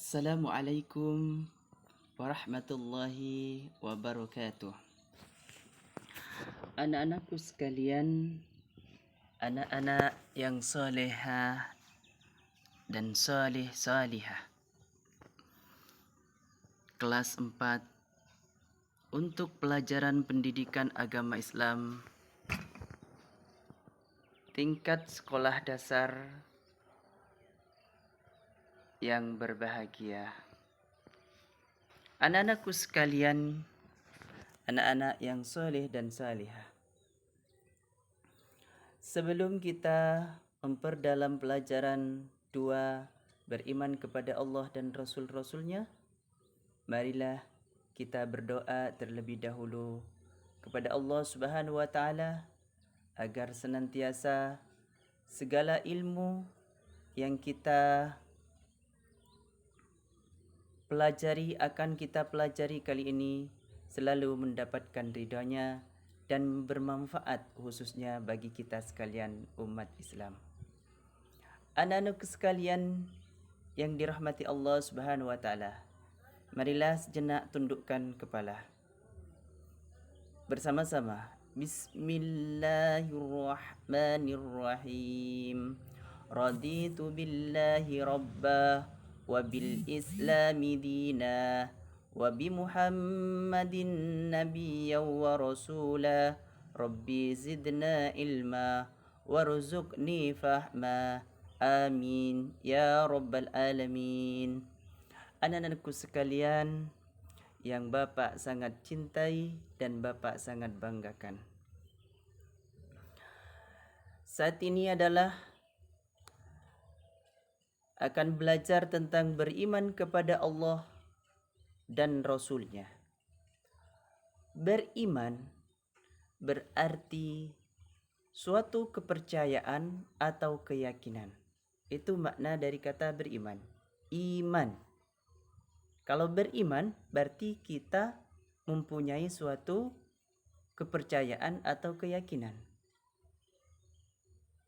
Assalamualaikum warahmatullahi wabarakatuh. Anak-anakku sekalian, anak-anak yang solehah dan soleh-solihah. Kelas 4 untuk pelajaran pendidikan agama Islam tingkat sekolah dasar yang berbahagia. Anak-anakku sekalian, anak-anak yang soleh dan salihah. Sebelum kita memperdalam pelajaran 2 beriman kepada Allah dan Rasul-Rasulnya, marilah kita berdoa terlebih dahulu kepada Allah Subhanahu wa Ta'ala agar senantiasa segala ilmu yang kita akan kita pelajari kali ini selalu mendapatkan ridhonya dan bermanfaat khususnya bagi kita sekalian umat Islam. Anak-anak sekalian yang dirahmati Allah Subhanahu wa Ta'ala, marilah sejenak tundukkan kepala. Bersama-sama, Bismillahirrahmanirrahim. Raditu billahi rabba wa bil islami dina wa bi Muhammadin nabiyyan wa rasula. Rabbi zidna ilma warzuqni fahma. Amin ya rabbal alamin. Anak-anakku sekalian yang Bapak sangat cintai dan Bapak sangat banggakan, saat ini adalah akan belajar tentang beriman kepada Allah dan Rasul-Nya. Beriman berarti suatu kepercayaan atau keyakinan. Itu makna dari kata beriman. Iman. Kalau beriman berarti kita mempunyai suatu kepercayaan atau keyakinan.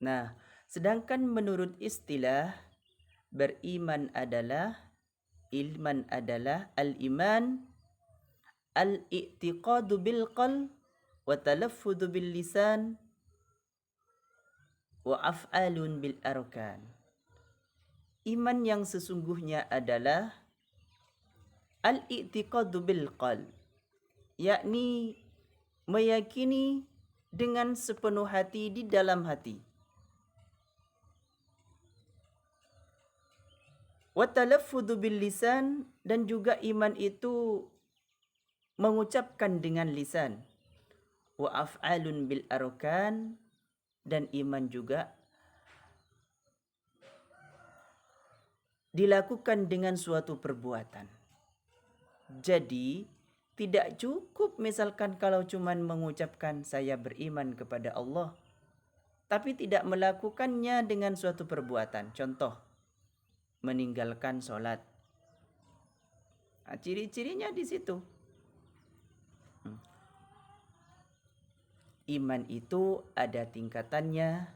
Nah, sedangkan menurut istilah beriman adalah al-iman al-i'tiqadu bil qalb wa talaffudhu bil lisan wa af'alun bil arkan. Iman yang sesungguhnya adalah al-i'tiqadu bil qalb, yakni meyakini dengan sepenuh hati di dalam hati. Wa talaffudhu bil lisan, dan juga iman itu mengucapkan dengan lisan. Wa af'alun bil arkan, dan iman juga dilakukan dengan suatu perbuatan. Jadi tidak cukup misalkan kalau cuman mengucapkan saya beriman kepada Allah, tapi tidak melakukannya dengan suatu perbuatan. Contoh, meninggalkan sholat. Nah, ciri-cirinya di situ. Iman itu ada tingkatannya,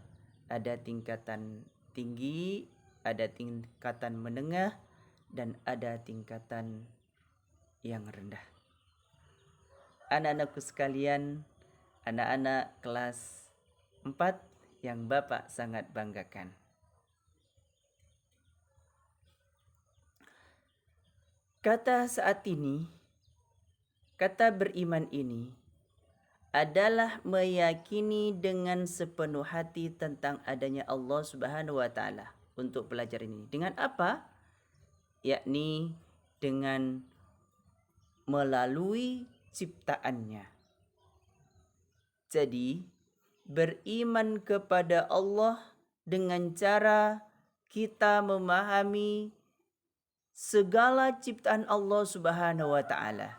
ada tingkatan tinggi, ada tingkatan menengah, dan ada tingkatan yang rendah. Anak-anakku sekalian, anak-anak kelas 4 yang Bapak sangat banggakan. Kata saat ini, kata beriman ini adalah meyakini dengan sepenuh hati tentang adanya Allah Subhanahu wa Ta'ala. Untuk pelajaran ini dengan apa? Yakni dengan melalui ciptaannya. Jadi beriman kepada Allah dengan cara kita memahami segala ciptaan Allah Subhanahu wa Ta'ala.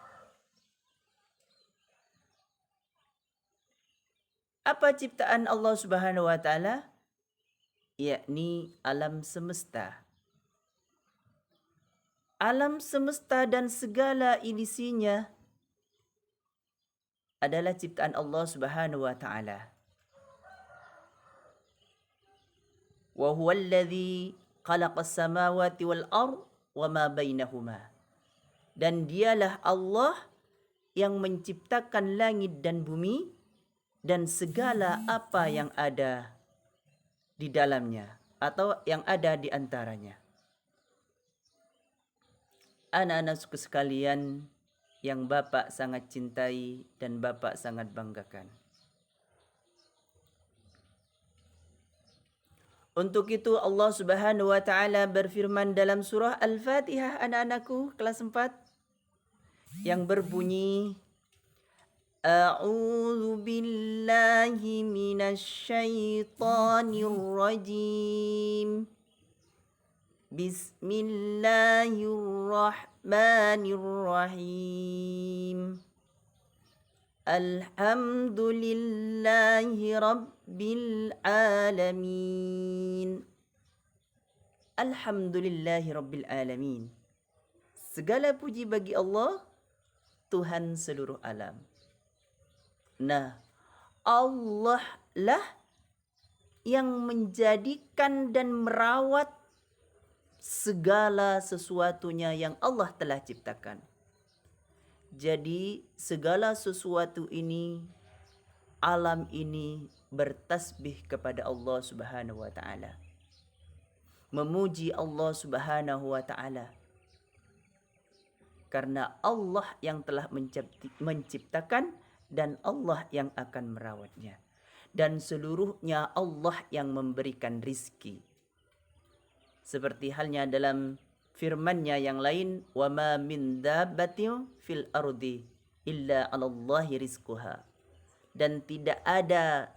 Apa ciptaan Allah Subhanahu wa Ta'ala? Yakni alam semesta. Alam semesta dan segala isinya adalah ciptaan Allah Subhanahu wa Ta'ala. Wa huwa alladhi khalaqas samawati wal ard wa ma bainahuma. Dan dialah Allah yang menciptakan langit dan bumi dan segala apa yang ada di dalamnya atau yang ada di antaranya. Anak-anakku sekalian yang Bapak sangat cintai dan Bapak sangat banggakan. Untuk itu Allah Subhanahu wa taala berfirman dalam surah Al-Fatihah, anak-anakku kelas 4, yang berbunyi A'udzu billahi minasyaitonir rajim. Bismillahirrahmanirrahim. Alhamdulillahi rabbil alamin. Alhamdulillahi rabbil alamin. Segala puji bagi Allah, Tuhan seluruh alam. Nah, Allah lah yang menjadikan dan merawat segala sesuatunya yang Allah telah ciptakan. Jadi segala sesuatu ini, alam ini bertasbih kepada Allah Subhanahu wa taala. Memuji Allah Subhanahu wa taala. Karena Allah yang telah menciptakan dan Allah yang akan merawatnya. Dan seluruhnya Allah yang memberikan rizki. Seperti halnya dalam firman-Nya yang lain, wa ma min dabbatin fil ardi illa 'alallahi rizquha. Dan tidak ada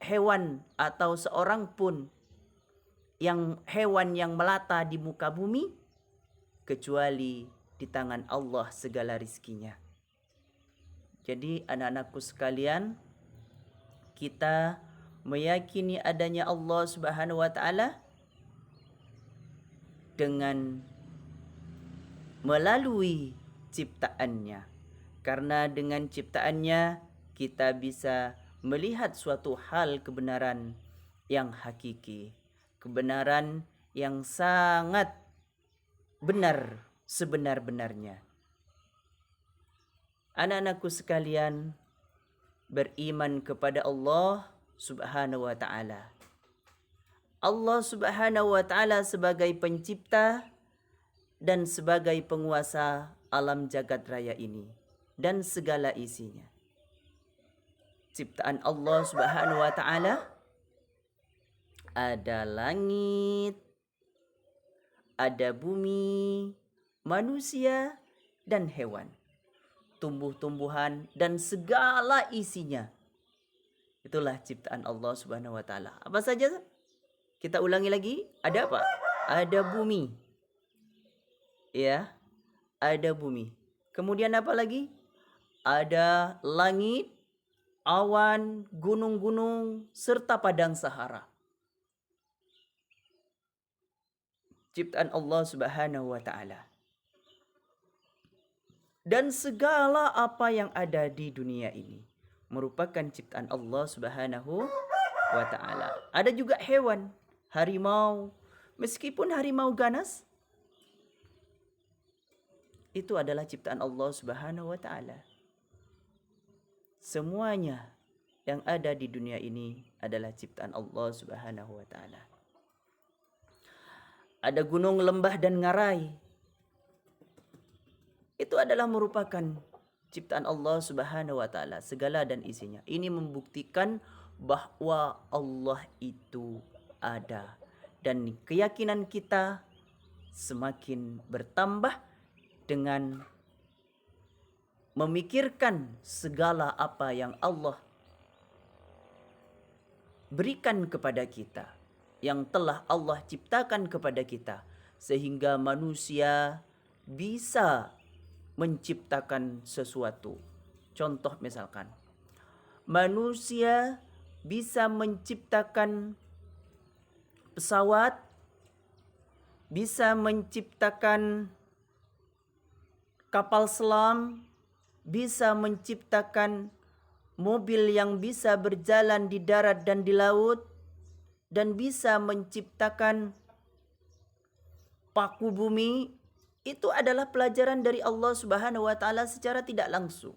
hewan atau seorang pun hewan yang melata di muka bumi kecuali di tangan Allah segala rizkinya. Jadi anak-anakku sekalian, kita meyakini adanya Allah Subhanahu wa taala dengan melalui ciptaannya. Karena dengan ciptaannya kita bisa melihat suatu hal kebenaran yang hakiki, kebenaran yang sangat benar sebenar-benarnya. Anak-anakku sekalian, beriman kepada Allah Subhanahu wa taala. Allah Subhanahu wa taala sebagai pencipta dan sebagai penguasa alam jagat raya ini dan segala isinya. Ciptaan Allah Subhanahu wa taala ada langit, ada bumi, manusia dan hewan, tumbuh-tumbuhan dan segala isinya. Itulah ciptaan Allah Subhanahu wa taala. Apa saja? Kita ulangi lagi, ada apa? Ada bumi. Ya, ada bumi. Kemudian apa lagi? Ada langit, awan, gunung-gunung, serta padang Sahara. Ciptaan Allah Subhanahu wa taala. Dan segala apa yang ada di dunia ini merupakan ciptaan Allah Subhanahu wa taala. Ada juga hewan, harimau. Meskipun harimau ganas, itu adalah ciptaan Allah Subhanahu wa taala. Semuanya yang ada di dunia ini adalah ciptaan Allah Subhanahu wa taala. Ada gunung, lembah dan ngarai. Itu adalah merupakan ciptaan Allah Subhanahu wa taala, segala dan isinya. Ini membuktikan bahwa Allah itu ada dan keyakinan kita semakin bertambah dengan memikirkan segala apa yang Allah berikan kepada kita, yang telah Allah ciptakan kepada kita, sehingga manusia bisa menciptakan sesuatu. Contoh misalkan, manusia bisa menciptakan pesawat, bisa menciptakan kapal selam, bisa menciptakan mobil yang bisa berjalan di darat dan di laut, dan bisa menciptakan paku bumi itu adalah pelajaran dari Allah Subhanahu wa taala secara tidak langsung.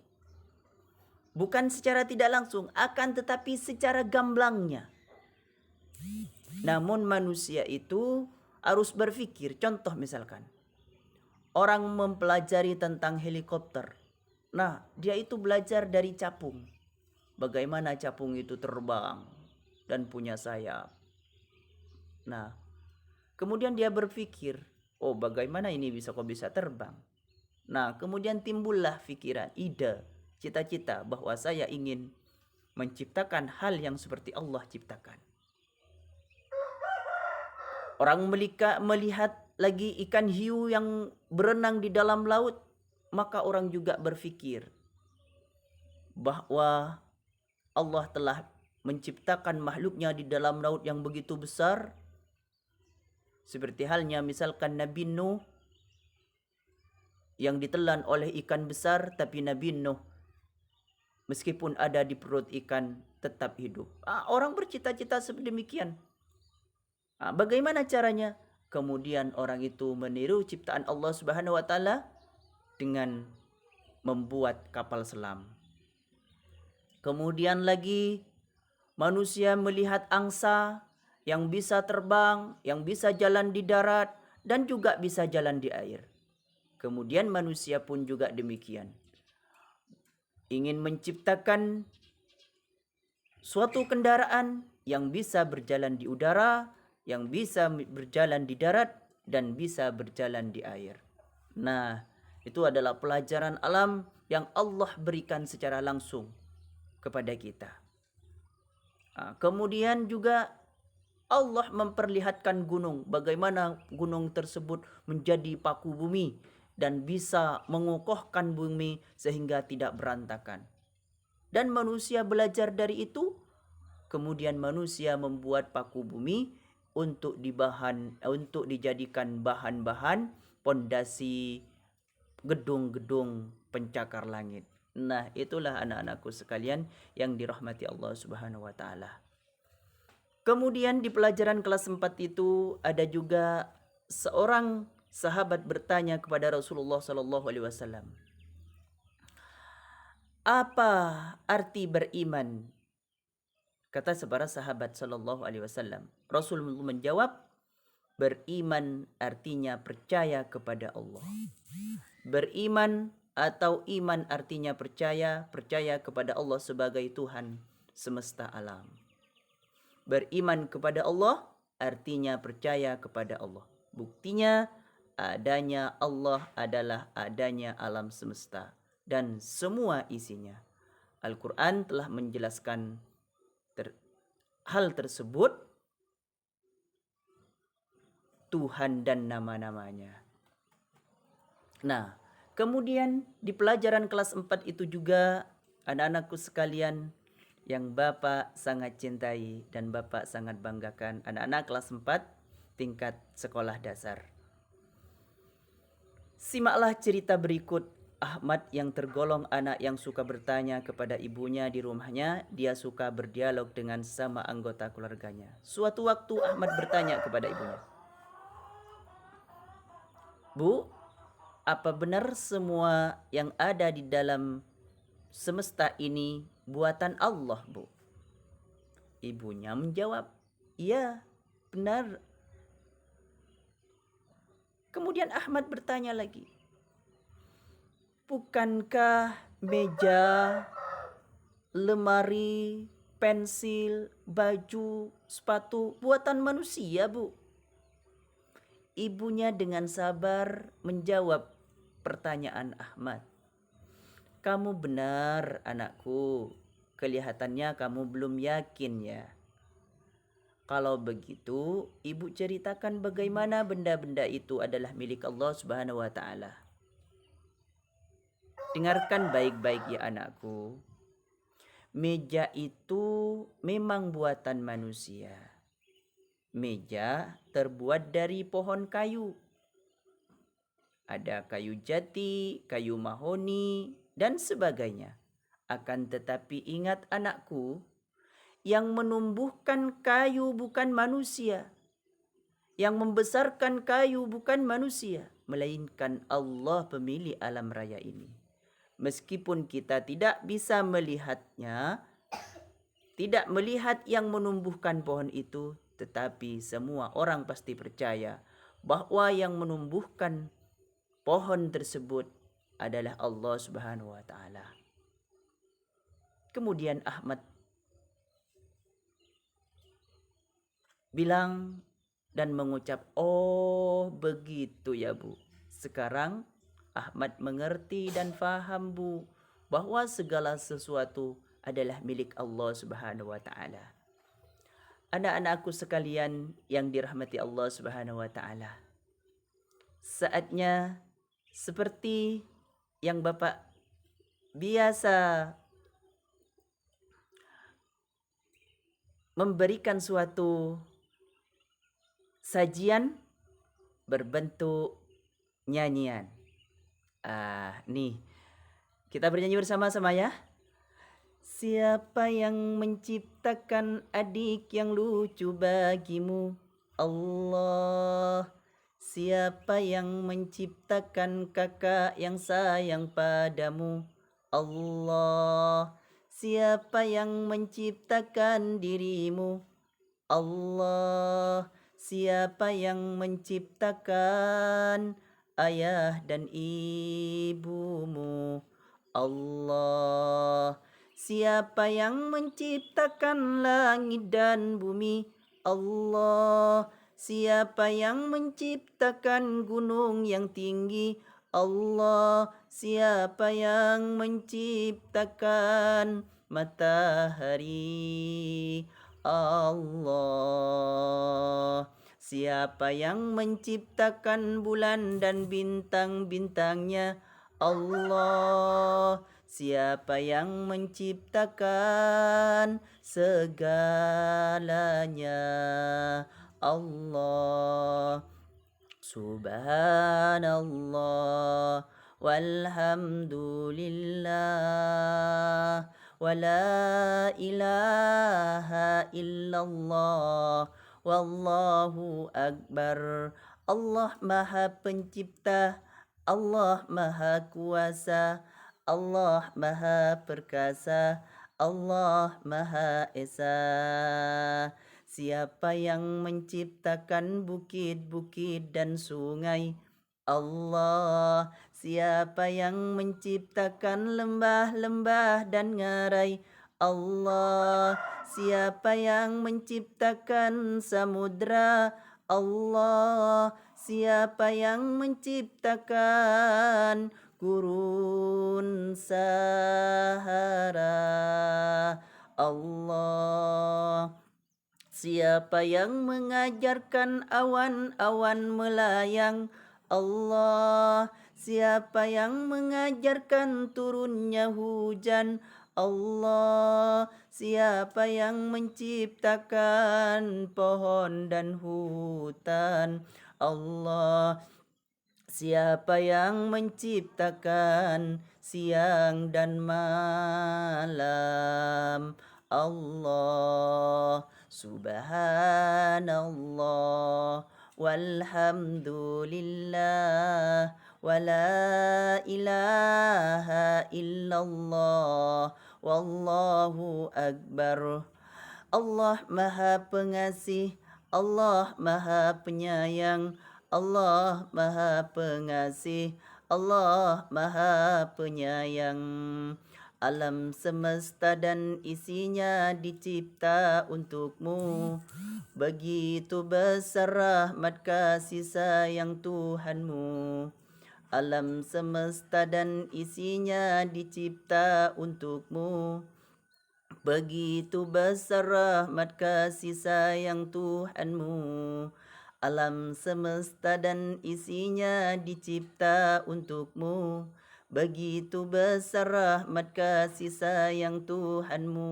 Bukan secara tidak langsung, akan tetapi secara gamblangnya. Namun manusia itu harus berpikir. Contoh misalkan, orang mempelajari tentang helikopter. Nah, dia itu belajar dari capung. Bagaimana capung itu terbang dan punya sayap. Nah, kemudian dia berpikir, oh bagaimana ini kok bisa terbang? Nah, kemudian timbullah pikiran, ide, cita-cita bahwa saya ingin menciptakan hal yang seperti Allah ciptakan. Orang melihat lagi ikan hiu yang berenang di dalam laut, maka orang juga berpikir bahwa Allah telah menciptakan makhluknya di dalam laut yang begitu besar. Seperti halnya misalkan Nabi Nuh yang ditelan oleh ikan besar, tapi Nabi Nuh meskipun ada di perut ikan tetap hidup. Orang bercita-cita sedemikian. Bagaimana caranya? Kemudian orang itu meniru ciptaan Allah Subhanahu wa taala dengan membuat kapal selam. Kemudian lagi manusia melihat angsa yang bisa terbang, yang bisa jalan di darat dan juga bisa jalan di air. Kemudian manusia pun juga demikian. Ingin menciptakan suatu kendaraan yang bisa berjalan di udara, yang bisa berjalan di darat, dan bisa berjalan di air. Nah, itu adalah pelajaran alam yang Allah berikan secara langsung kepada kita. Kemudian juga Allah memperlihatkan gunung, bagaimana gunung tersebut menjadi paku bumi dan bisa mengokohkan bumi sehingga tidak berantakan. Dan manusia belajar dari itu, kemudian manusia membuat paku bumi untuk dijadikan bahan-bahan pondasi gedung-gedung pencakar langit. Nah, itulah anak-anakku sekalian yang dirahmati Allah Subhanahu wa taala. Kemudian di pelajaran kelas 4 itu ada juga seorang sahabat bertanya kepada Rasulullah sallallahu alaihi wasallam, "Apa arti beriman?" Kata seorang sahabat sallallahu alaihi wasallam. Rasul menjawab, beriman artinya percaya kepada Allah. Beriman atau iman artinya percaya kepada Allah sebagai Tuhan semesta alam. Beriman kepada Allah artinya percaya kepada Allah. Buktinya adanya Allah adalah adanya alam semesta dan semua isinya. Al-Quran telah menjelaskan hal tersebut, Tuhan dan nama-namanya. Nah, kemudian di pelajaran kelas 4 itu juga anak-anakku sekalian yang Bapak sangat cintai dan Bapak sangat banggakan, anak-anak kelas 4 tingkat sekolah dasar. Simaklah cerita berikut Ahmad yang tergolong anak yang suka bertanya kepada ibunya di rumahnya. Dia suka berdialog dengan sesama anggota keluarganya. Suatu waktu Ahmad bertanya kepada ibunya, "Bu, apa benar semua yang ada di dalam semesta ini buatan Allah, Bu?" Ibunya menjawab, "Iya, benar." Kemudian Ahmad bertanya lagi, "Bukankah meja, lemari, pensil, baju, sepatu buatan manusia, Bu?" Ibunya dengan sabar menjawab pertanyaan Ahmad. "Kamu benar, anakku. Kelihatannya kamu belum yakin ya. Kalau begitu, ibu ceritakan bagaimana benda-benda itu adalah milik Allah Subhanahu wa taala. Dengarkan baik-baik ya anakku. Meja itu memang buatan manusia. Meja terbuat dari pohon kayu. Ada kayu jati, kayu mahoni, dan sebagainya. Akan tetapi ingat anakku, yang menumbuhkan kayu bukan manusia. Yang membesarkan kayu bukan manusia, melainkan Allah pemilik alam raya ini. Meskipun kita tidak bisa melihatnya, tidak melihat yang menumbuhkan pohon itu, tetapi semua orang pasti percaya bahwa yang menumbuhkan pohon tersebut adalah Allah Subhanahu wa taala. Kemudian Ahmad bilang dan mengucap, "Oh, begitu ya, Bu. Sekarang Ahmad mengerti dan faham, Bu, bahwa segala sesuatu adalah milik Allah Subhanahu wa taala." Anak-anakku sekalian yang dirahmati Allah Subhanahu wa taala. Saatnya seperti yang Bapak biasa memberikan suatu sajian berbentuk nyanyian. Nih, kita bernyanyi bersama-sama ya. Siapa yang menciptakan adik yang lucu bagimu? Allah. Siapa yang menciptakan kakak yang sayang padamu? Allah. Siapa yang menciptakan dirimu? Allah. Siapa yang menciptakan ayah dan ibumu? Allah. Siapa yang menciptakan langit dan bumi? Allah. Siapa yang menciptakan gunung yang tinggi? Allah. Siapa yang menciptakan matahari? Allah. Siapa yang menciptakan bulan dan bintang-bintangnya? Allah. Siapa yang menciptakan segalanya? Allah. Subhanallah walhamdulillah wala ilaha illallah wallahu akbar. Allah Maha Pencipta, Allah Maha Kuasa, Allah Maha Perkasa, Allah Maha Esa. Siapa yang menciptakan bukit-bukit dan sungai? Allah. Siapa yang menciptakan lembah-lembah dan ngarai? Allah. Siapa yang menciptakan samudra? Allah. Siapa yang menciptakan gurun Sahara? Allah. Siapa yang mengajarkan awan-awan melayang? Allah. Siapa yang mengajarkan turunnya hujan? Allah. Siapa yang menciptakan pohon dan hutan? Allah. Siapa yang menciptakan siang dan malam? Allah. Subhanallah walhamdulillah wala ilaha illallah wallahu akbar. Allah Maha Pengasih, Allah Maha Penyayang, Allah Maha Pengasih, Allah Maha Penyayang. Alam semesta dan isinya dicipta untukmu. Begitu besar rahmat kasih sayang Tuhanmu. Alam semesta dan isinya dicipta untukmu. Begitu besar rahmat kasih sayang Tuhanmu. Alam semesta dan isinya dicipta untukmu. Begitu besar rahmat kasih sayang Tuhanmu.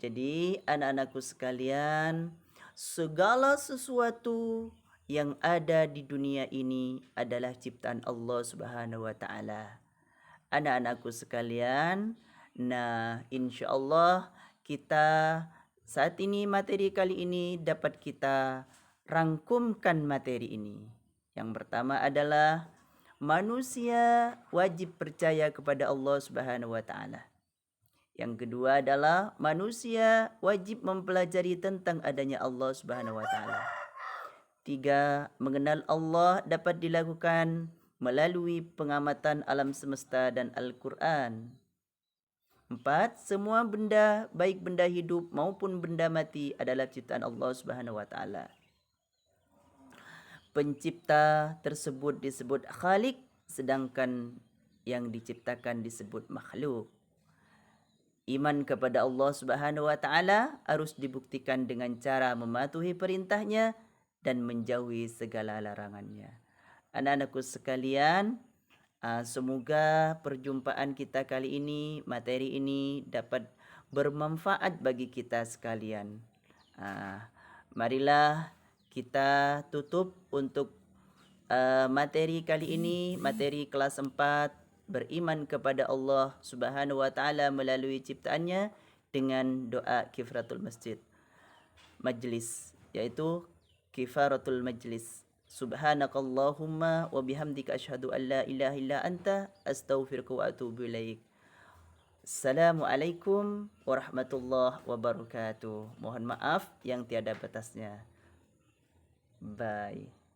Jadi anak-anakku sekalian, segala sesuatu yang ada di dunia ini adalah ciptaan Allah Subhanahu wa taala. Anak-anakku sekalian, nah insya Allah kita saat ini materi kali ini dapat kita rangkumkan materi ini. Yang pertama adalah manusia wajib percaya kepada Allah Subhanahu wa taala. Yang kedua adalah manusia wajib mempelajari tentang adanya Allah Subhanahu wa taala. 3. Mengenal Allah dapat dilakukan melalui pengamatan alam semesta dan Al-Quran. 4. Semua benda, baik benda hidup maupun benda mati adalah ciptaan Allah Subhanahu wa taala. Pencipta tersebut disebut Khalik, sedangkan yang diciptakan disebut makhluk. Iman kepada Allah Subhanahu wa taala harus dibuktikan dengan cara mematuhi perintahnya dan menjauhi segala larangannya. Anak-anakku sekalian, semoga perjumpaan kita kali ini, materi ini dapat bermanfaat bagi kita sekalian. Marilah kita tutup untuk materi kali ini, materi kelas 4, beriman kepada Allah Subhanahu wa taala melalui ciptaannya dengan doa kifaratul majlis, yaitu kifaratul majlis. Subhanakallahumma wa bihamdika asyhadu an la ilaha illa anta astaghfiruka wa atubu ilaik. Assalamualaikum warahmatullahi wabarakatuh. Mohon maaf yang tiada batasnya. Bye.